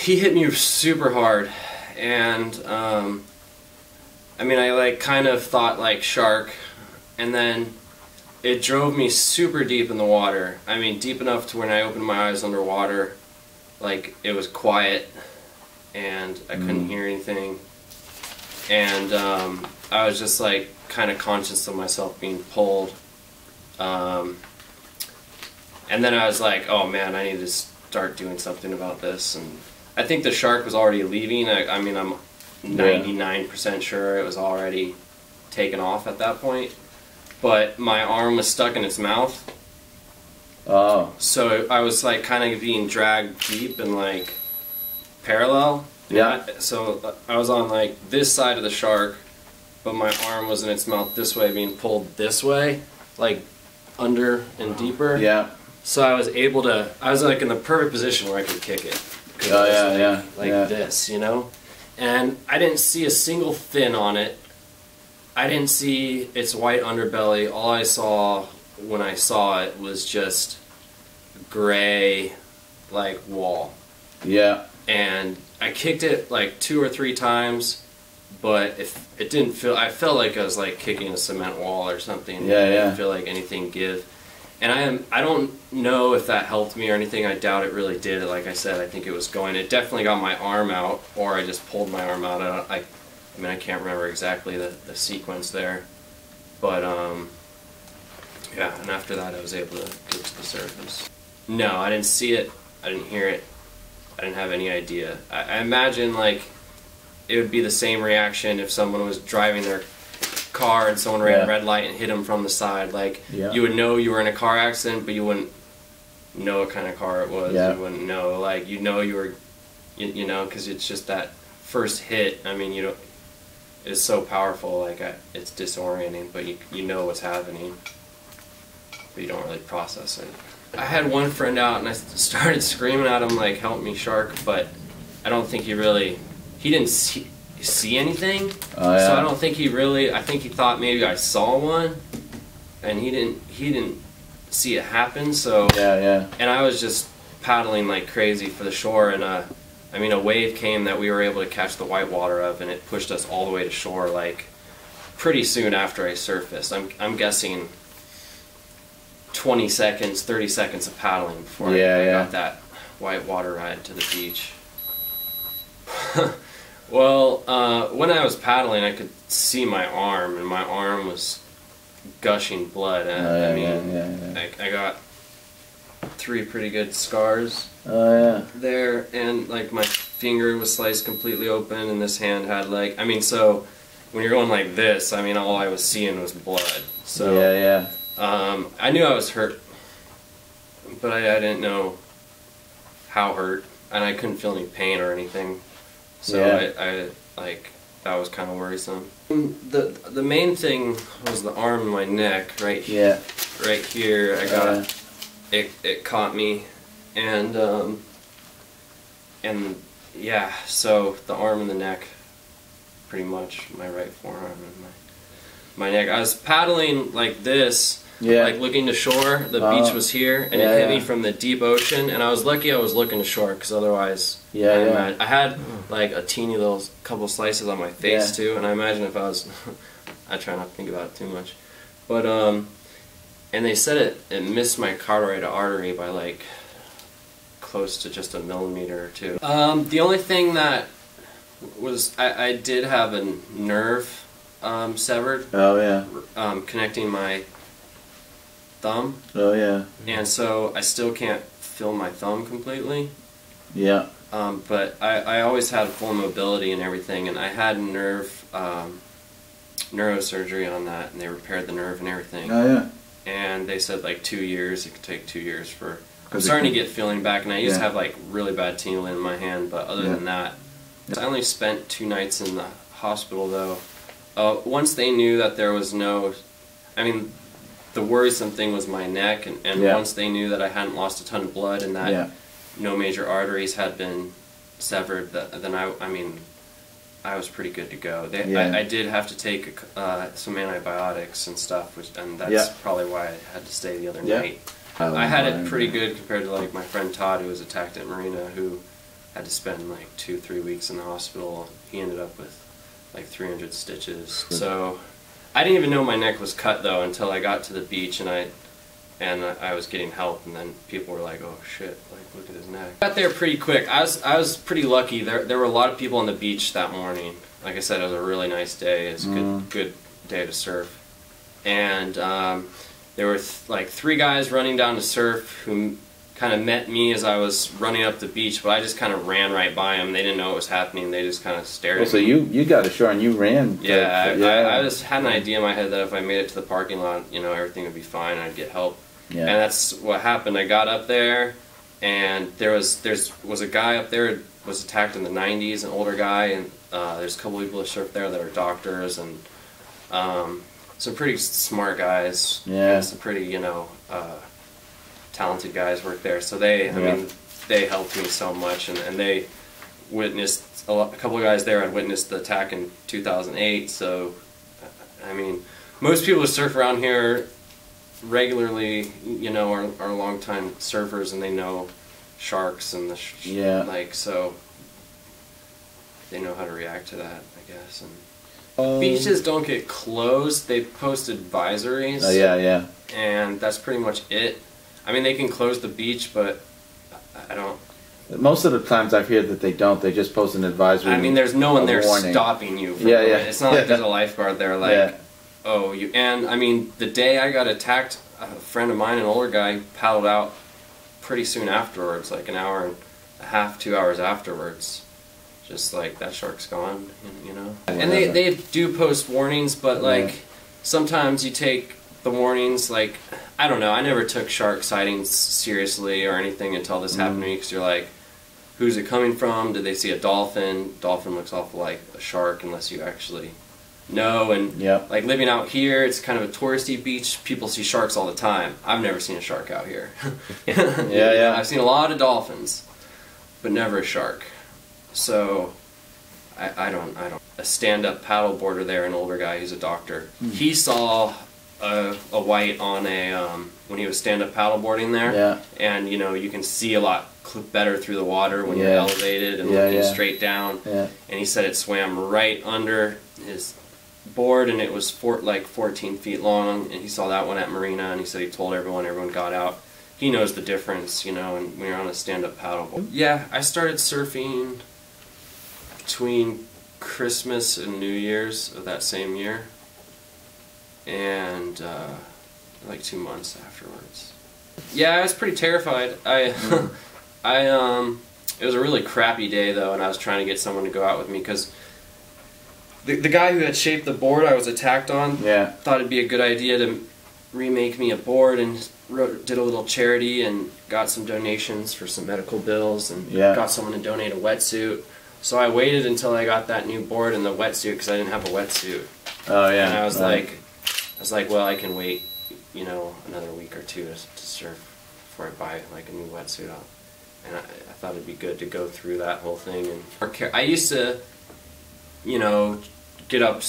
he hit me super hard, and I mean, I like kind of thought like shark, and then it drove me super deep in the water. I mean, deep enough to when I opened my eyes underwater, like it was quiet, and I couldn't hear anything, and I was just like kind of conscious of myself being pulled, and then I was like, oh man, I need to start doing something about this. And I think the shark was already leaving. I mean, I'm 99% sure it was already taken off at that point, but my arm was stuck in its mouth. Oh. So I was like kind of being dragged deep and like parallel. Yeah. So I was on like this side of the shark, but my arm was in its mouth this way, being pulled this way, like under and deeper. Yeah. So I was able to, I was like in the perfect position where I could kick it. Oh yeah, like this, you know? And I didn't see a single fin on it. I didn't see its white underbelly. All I saw when I saw it was just gray, like, wall. Yeah. And I kicked it like 2 or 3 times, but if it didn't feel, I felt like I was like kicking a cement wall or something. Yeah, I didn't feel like anything give. And I don't know if that helped me or anything. I doubt it really did. Like I said, I think it was going. It definitely got my arm out, or I just pulled my arm out. I mean, I can't remember exactly the sequence there. But, yeah, and after that I was able to get to the surface. No, I didn't see it. I didn't hear it. I didn't have any idea. I imagine, like, it would be the same reaction if someone was driving their car and someone ran a red light and hit them from the side. Like, you would know you were in a car accident, but you wouldn't know what kind of car it was. You wouldn't know. Like, you know you were, you know, because it's just that first hit. I mean, you don't, it's so powerful, like, it's disorienting, but you know what's happening, but you don't really process it. I had one friend out and I started screaming at him like, help me, shark, but I don't think he didn't see anything. So I don't think he really, I think he thought maybe I saw one, and he didn't see it happen. So and I was just paddling like crazy for the shore, and I mean, a wave came that we were able to catch the white water of, and it pushed us all the way to shore like pretty soon after I surfaced. I'm guessing 20 seconds, 30 seconds of paddling before I got that white water ride to the beach. Well, when I was paddling, I could see my arm, and my arm was gushing blood. I mean, I got 3 pretty good scars there, and like my finger was sliced completely open, and this hand had like, I mean, so when you're going like this, I mean, all I was seeing was blood. So I knew I was hurt, but I didn't know how hurt, and I couldn't feel any pain or anything. So I like, that was kind of worrisome. The main thing was the arm and my neck right here. Right here, I got it caught me, and yeah, so the arm and the neck, pretty much my right forearm and my neck. I was paddling like this. Like looking to shore, the beach was here, and it hit me from the deep ocean, and I was lucky I was looking to shore, because otherwise, I had like a teeny little couple slices on my face too, and I imagine if I was, I try not to think about it too much, but and they said it missed my carotid artery by like close to just a millimeter or 2. The only thing that was, I did have a nerve severed. Connecting my thumb. And so I still can't feel my thumb completely. But I always had full mobility and everything, and I had neurosurgery on that, and they repaired the nerve and everything. And they said like 2 years. It could take 2 years for. I'm starting to get feeling back, and I used to have like really bad tingling in my hand, but other than that, I only spent 2 nights in the hospital though. Once they knew that there was no, I mean, the worrisome thing was my neck, and once they knew that I hadn't lost a ton of blood and that no major arteries had been severed, then I mean, I was pretty good to go. I did have to take some antibiotics and stuff, and that's probably why I had to stay the other night. I had it pretty good compared to like my friend Todd, who was attacked at Marina, who had to spend like 2-3 weeks in the hospital. He ended up with like 300 stitches. So I didn't even know my neck was cut though until I got to the beach and I was getting help, and then people were like, "Oh shit! Like, look at his neck." Got there pretty quick. I was pretty lucky. There were a lot of people on the beach that morning. Like I said, it was a really nice day. It was a good day to surf, and there were like 3 guys running down to surf who kind of met me as I was running up the beach, but I just kind of ran right by them. They didn't know what was happening. They just kind of stared at me. So you got ashore and you ran. I just had an idea in my head that if I made it to the parking lot, you know, everything would be fine. I'd get help. Yeah. And that's what happened. I got up there, and there was a guy up there who was attacked in the 90s, an older guy, and there's a couple people that surf there that are doctors, and some pretty smart guys. Yeah. And some pretty, you know, talented guys work there. So they, I mean, they helped me so much, and they witnessed a couple of guys there had witnessed the attack in 2008. So, I mean, most people who surf around here regularly, you know, are longtime surfers, and they know sharks and like, so they know how to react to that, I guess. And beaches don't get closed. They post advisories. Oh yeah. And that's pretty much it. I mean, they can close the beach, but I don't. Most of the times I've heard that they don't. They just post an advisory. I mean, there's no one there warning. stopping you. From It's not like there's a lifeguard there. Like, oh, you. And I mean, the day I got attacked, a friend of mine, an older guy, paddled out pretty soon afterwards, like an hour and a half, 2 hours afterwards. Just like, that shark's gone, you know. And they do post warnings, but like sometimes you take the warnings, like, I don't know, I never took shark sightings seriously or anything until this happened to me, because you're like, who's it coming from? Did they see a dolphin? Dolphin looks awful like a shark unless you actually know. And like living out here, it's kind of a touristy beach. People see sharks all the time. I've never seen a shark out here. I've seen a lot of dolphins, but never a shark. So I don't. A stand-up paddle boarder there, an older guy who's a doctor. He saw a white on a when he was stand-up paddleboarding there, and you know, you can see a lot better through the water when you're elevated and looking straight down. And he said it swam right under his board, and it was like 14 feet long, and he saw that one at Marina, and he said he told everyone got out. He knows the difference, you know, and when you're on a stand-up paddleboard. Yeah, I started surfing between Christmas and New Year's of that same year, and like 2 months afterwards. Yeah, I was pretty terrified. It was a really crappy day though, and I was trying to get someone to go out with me, because the guy who had shaped the board I was attacked on thought it'd be a good idea to remake me a board, and did a little charity and got some donations for some medical bills, and got someone to donate a wetsuit. So I waited until I got that new board and the wetsuit, because I didn't have a wetsuit. Oh yeah. And I was like, well, I can wait, you know, another week or two to surf before I buy like a new wetsuit. And I thought it'd be good to go through that whole thing. And I used to, you know, get up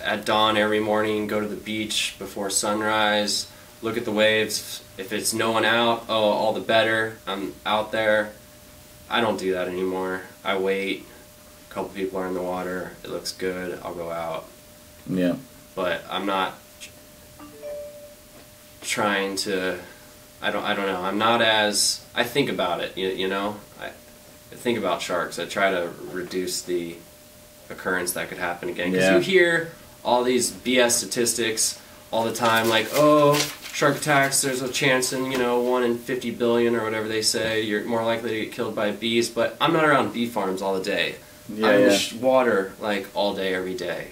at dawn every morning, go to the beach before sunrise, look at the waves. If it's no one out, oh, all the better. I'm out there. I don't do that anymore. I wait. A couple people are in the water. It looks good. I'll go out. Yeah. But I'm not trying to. I don't know. I'm not as. I think about it. You know. I think about sharks. I try to reduce the occurrence that could happen again. Because you hear all these BS statistics all the time, like, oh, shark attacks, there's a chance in, you know, 1 in 50 billion or whatever they say, you're more likely to get killed by bees. But I'm not around bee farms all the day. I'm in the water like all day, every day.